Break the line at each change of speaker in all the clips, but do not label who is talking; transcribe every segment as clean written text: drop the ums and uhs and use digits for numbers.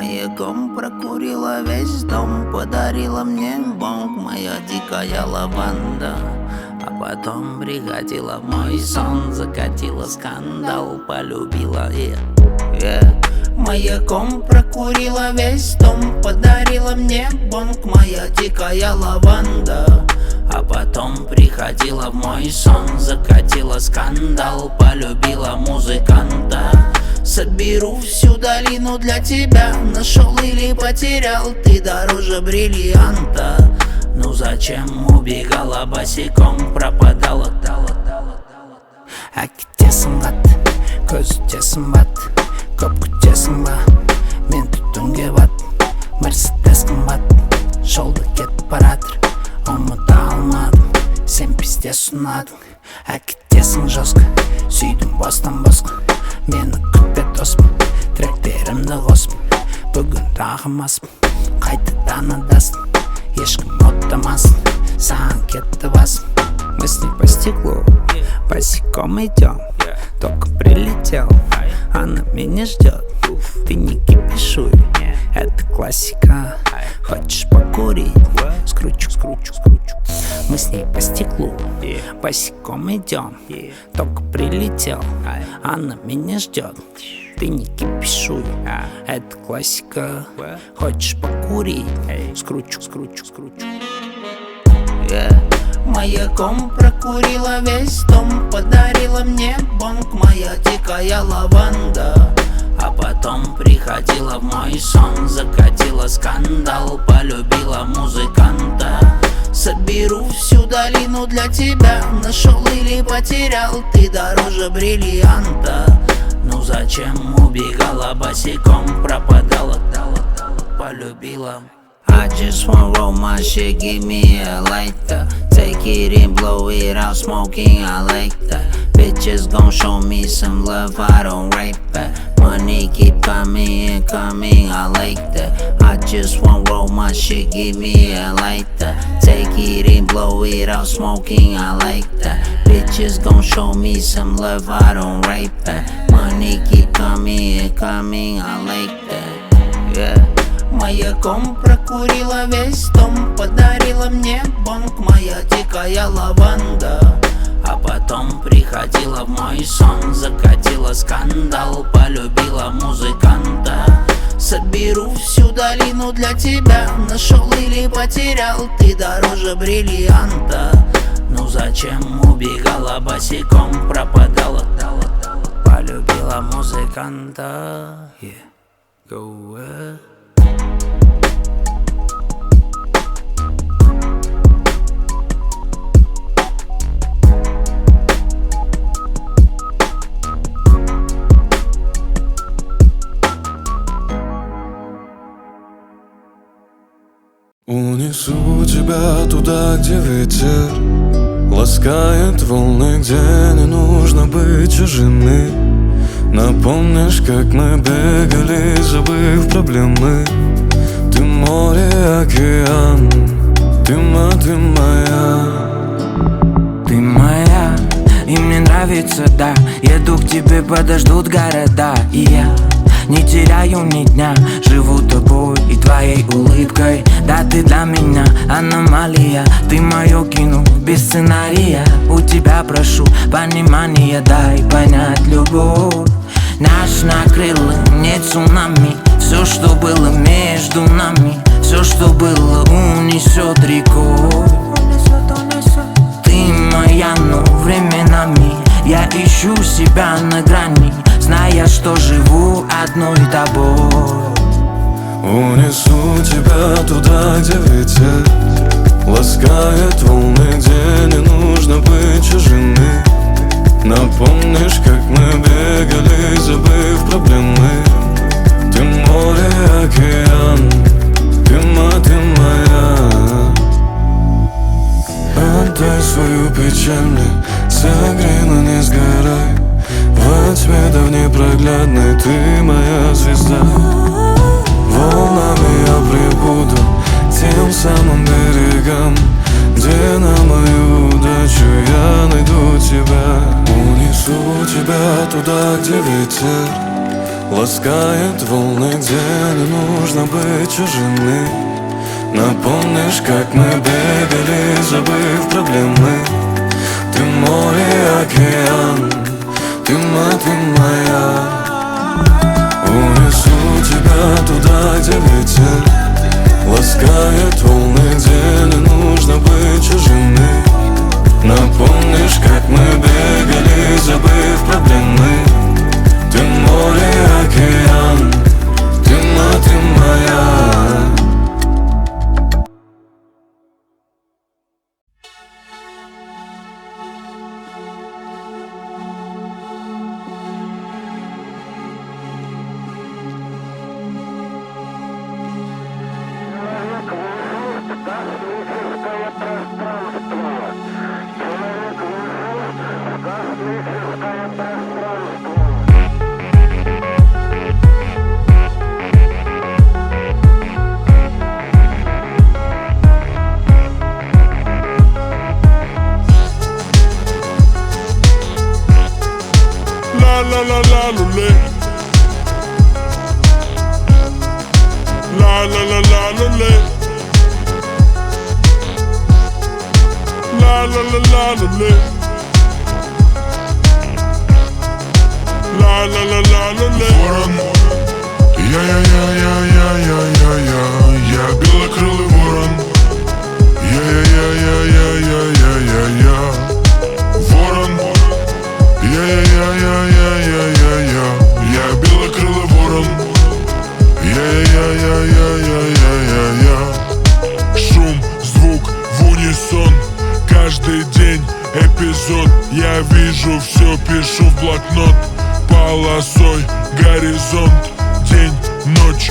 маяком прокурила весь дом, подарила мне Бог моя дикая лаванда. А потом приходила в мой сон, закатила скандал, полюбила маяком прокурила весь дом, подарила мне Бог моя дикая лаванда. А потом приходила в мой сон, закатила скандал, полюбила музыканта. Соберу всю долину для тебя, нашел или потерял, ты дороже бриллианта. Ну зачем убегала босиком, пропадала?
Әкетесің бат, көз өтесің бат, көп күтесің ба, мен түтінге бат. Мерседес қымбат, жолда кетіп баратыр, ұмыта алмадым, сен пиздес ұнадың. Әкетесің жосқа, сүйдім бостан босқа, мені күтпе доспын, тректерімді қоспын. Бүгін тағымаспын, қайтадан адастым, ешкім оттамасын, саған кетті басым. Мы с ней по стеклу босиком идем, только прилетел, она меня ждет. Ты не кипишуй, это классика. Хочешь покурить? Скручу. Мы с ней по стеклу босиком идем, только прилетел, она меня ждет. Ты не кипишуй, это классика. Хочешь покурить? Скручу.
Маяком прокурила весь дом, подарила мне Бог моя дикая лаванда. А потом приходила в мой сон, закатила скандал, полюбила музыканта. Соберу всю долину для тебя, нашел или потерял, ты дороже бриллианта. Ну зачем убегала босиком, пропадала, полюбила. I just want roll my shit, give me a lighter. Take it and blow it out, smoking, I like that. Bitches gon' show me some love, I don't rape that. Money keep coming, I like that. I just want roll my shit, give me a lighter. Take it and blow it out, smoking, I like that. Bitches gon' show me some love, I don't rape that. Money keep coming, I like that. Маяком прокурила весь дом, подарила мне Бог моя дикая лаванда. А потом приходила в мой сон, закатила скандал, полюбила музыканта. Соберу всю долину для тебя, нашел или потерял, ты дороже бриллианта. Ну зачем убегала босиком, пропадала, полюбила музыканта. Go away.
Унесу тебя туда, где ветер ласкает волны, где не нужно быть чужими. Напомнишь, как мы бегали, забыв проблемы. Ты море, океан, ты моя.
Ты моя, и мне нравится, да. Еду к тебе, подождут города. И я не теряю ни дня, живу тобой и твоей улыбкой. Да, ты для меня аномалия, ты мое кино без сценария. У тебя прошу понимания, дай понять любовь. Нас накрыло не цунами, все, что было между нами, все, что было, унесет рекой. Ты моя, но временами я ищу себя на грани, зная, что живу одной тобой.
Унесу тебя туда, где ветер ласкает волны, где не нужно быть чужими. Напомнишь, как мы бегали, забыв проблемы. Ты море, океан, ты моя. Отдай свою печаль мне, согрей, но не сгорай. Во тьме да в непроглядной ты моя звезда. Волнами я прибуду к тем самым берегам, где на мою удачу я найду тебя. Унесу тебя туда, где ветер ласкает волны, где не нужно быть чужими. Напомнишь, как мы бегали, забыв проблемы. Ты мой океан, ты моя. Унесу тебя туда, где ветер ласкает волны, где не нужно быть чужими. Напомнишь, как мы бегали, забыв проблемы. Ты море, океан, ты моя.
Ворон, я белокрылый ворон. Ворон, я белокрылый ворон. Шум, звук в унисон, каждый день эпизод. Я вижу все, пишу в блокнот. Полосой горизонт, день, ночь,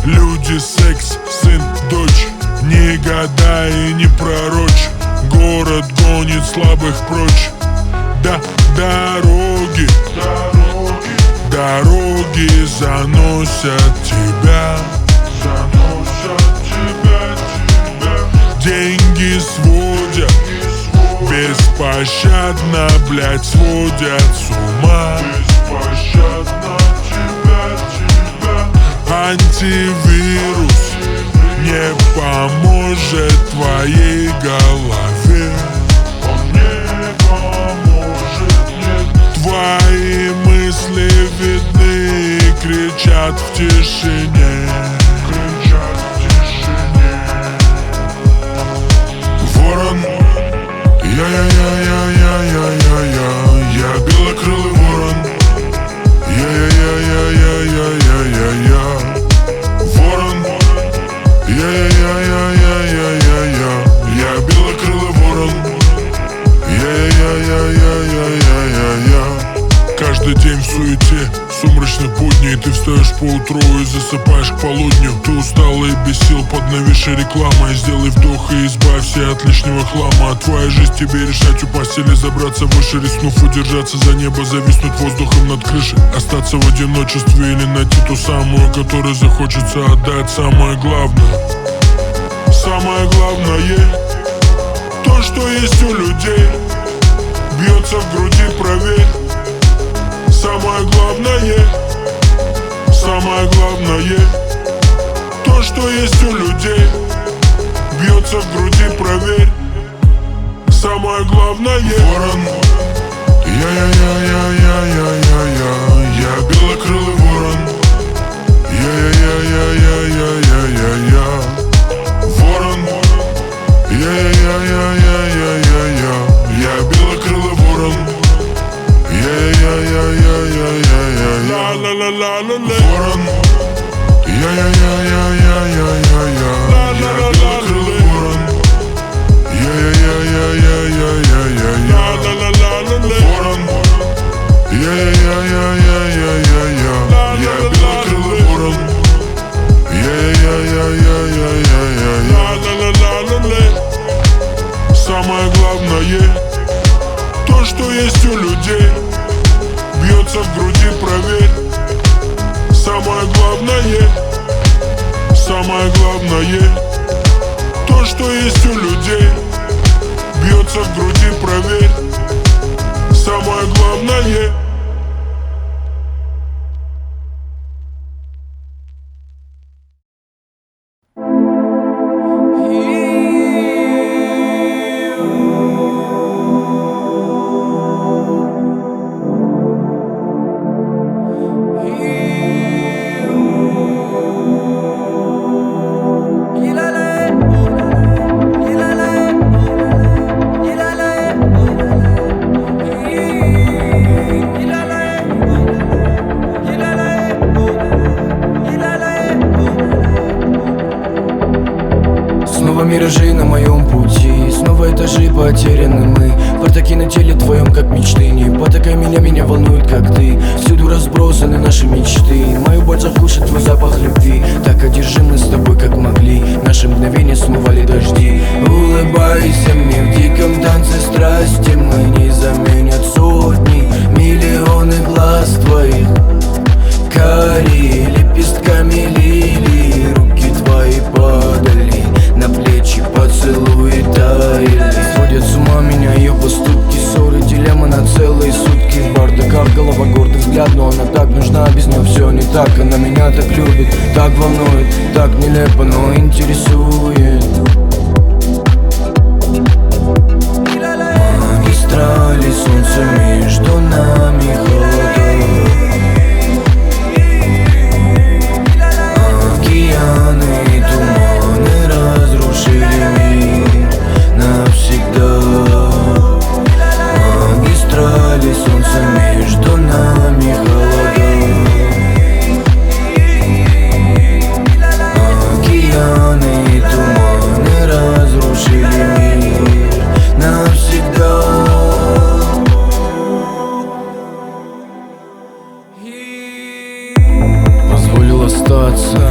люди, секс, сын, дочь. Не гадай и не пророчь, город гонит слабых прочь. Дороги заносят тебя. Деньги сводят, беспощадно, блядь, сводят с ума. Антивирус не поможет твоей голове. Он не поможет, нет. Твои мысли видны и кричат в тишине. Ворон, я белокрылый ворон. Ворон, я белокрылый ворон. Каждый день в суете сумрачных будней ты встаешь поутру и засыпаешь к полудню. Ты устала и без сил под нависшей рекламой. Сделай вдох и избавься от лишнего хлама. Твоя жизнь тебе решать, упасть или забраться выше. Рискнув удержаться за небо, зависнуть воздухом над крышей. Остаться в одиночестве или найти ту самую, которой захочется отдать самое главное. Самое главное, то, что есть у людей, бьется в груди, проверь. Самое главное, то, что есть у людей, бьется в груди, проверь. Самое главное. Ворон, я белокрылый ворон. Ворон, я белокрылый ворон. Ворон, я белокрылый ворон. Ворон, я белокрылый ворон. Самое главное, то, что есть у людей, бьется в груди, проверь. Самое главное, то, что есть у людей, бьется в груди, проверь. Самое главное.
миражей на моем пути, снова этажи потеряны мы. Портаки на теле твоем, как мечты. Не потакай меня волнует, как ты. Всюду разбросаны наши мечты. Мою боль заглушит твой запах любви. Так одержимы с тобой, как могли. Наши мгновения смывали дожди. Улыбайся мне в диком танце страсти. Мы не заменят сотни, миллионы глаз твоих. Карие лепестками лилии. Руки твои падали на плечи, поцелуи таяли. Сводят с ума меня ее поступки, ссоры, дилемма на целые сутки. В бардаках голова, гордый взгляд, но она так нужна, без нее все не так. Она меня так любит, так волнует, так нелепо, но интересует. Магистрали, солнце между нами, холода. Океаны и туманы разрушили мир навсегда. Магистрали, солнце между нами, холода. Океаны и туманы разрушили мир навсегда. Позволил остаться,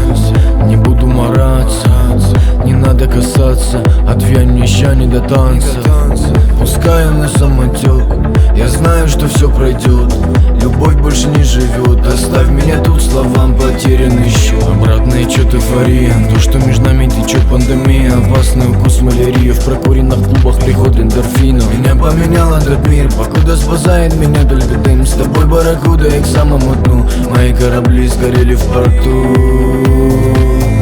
не буду мараться. Не надо касаться, отвянь мне ща не до танца. Пускай он на самотек, я знаю, что все пройдет. Любовь больше не живет, оставь меня тут, словам потерянный счет. Обратный отчет эйфория, то, что между нами течет пандемия. Опасный укус малярия, в прокуренных клубах приход эндорфинов. Меня поменял этот мир, покуда спасает меня только дым. С тобой барракуда, я к самому дну. Мои корабли сгорели в порту.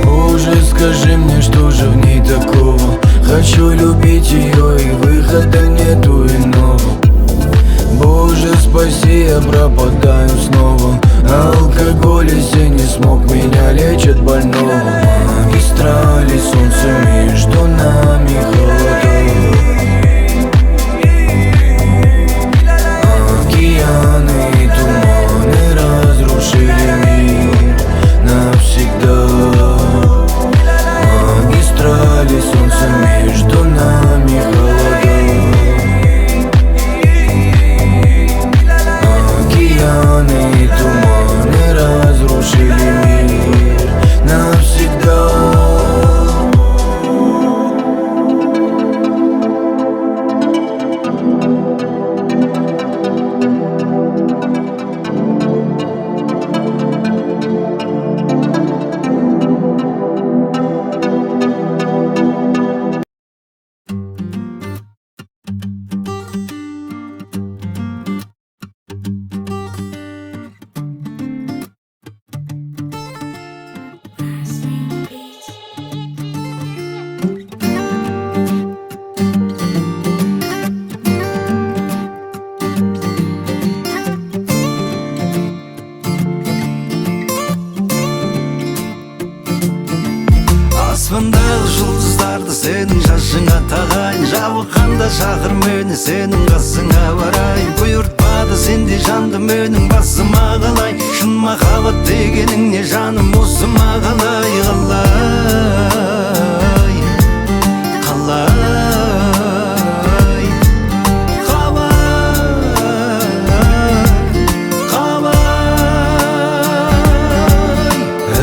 Боже, скажи мне, что же в ней такого? Хочу любить ее, и выхода нету иного. Боже, спаси, я пропадаю снова. Алкоголь, если не смог, меня лечит больного. Магистрали, солнце между нами, холода. Океаны и туманы разрушили мир навсегда. Магистрали, солнце между нами, холода. Океаны и туманы разрушили мир навсегда.
Аспандағы жұлдыздарды сенің жашыңа тағайын. Жабыққанда шақыр мені сенің қасыңа барайын. Бұйыртпады сенде жанды менің басыма қалай. Шын махаббат дегенің не жаным осыма қалай. Қалай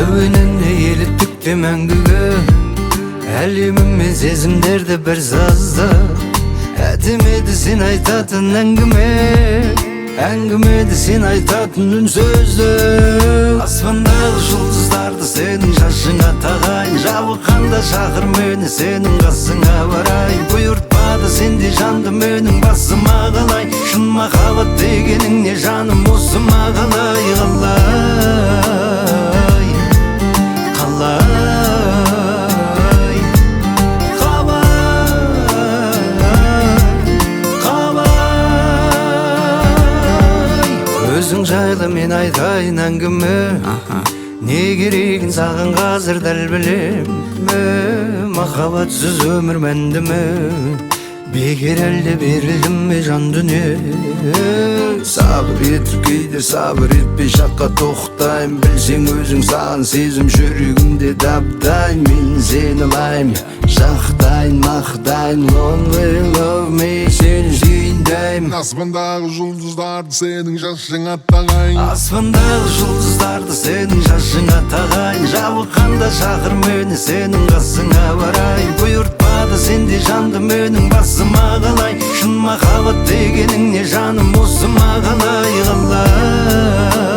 әуеніне еліттік мәңгіге. Әлеміммен сезімдерді бір сазда. Әдемеді сен айтатын әңгімеді сен айтатын үн сөзді. Аспандағы жұлдыздарды сенің жашыңа тағайын. Жабыққанда шақыр мені сенің қасыңа барайын. Бұйыртпады сенде жанды менің басыма қалай. Шын махаббат дегенің не жаным осыма қалай. Өзің жайлы мен айтайын әңгіме. Не керегін саған қазір дәл білем. Махаббатсыз өмір мәнді ме? Бекер әлде берілдім бе жан дүние. Сабыр етіп кейде сабыр етпей шаққа тоқтайм. Білсең өзің саған сезім жүрегімде дабдайм. Мен сені лайм, жақтайын, мақтайын. Lonely love me, сені сүйіндайм.
Аспандағы жұлдыздарды сенің жасыңа тағайын.
Аспандағы жұлдыздарды сенің жасыңа тағайын. Жабыққанда шақыр мені сенің қасыңа барайын. Бұйыртпады сенде жанды менің басыма қалай. Шын махаббат дегенің не жаным осы мағалай қалай.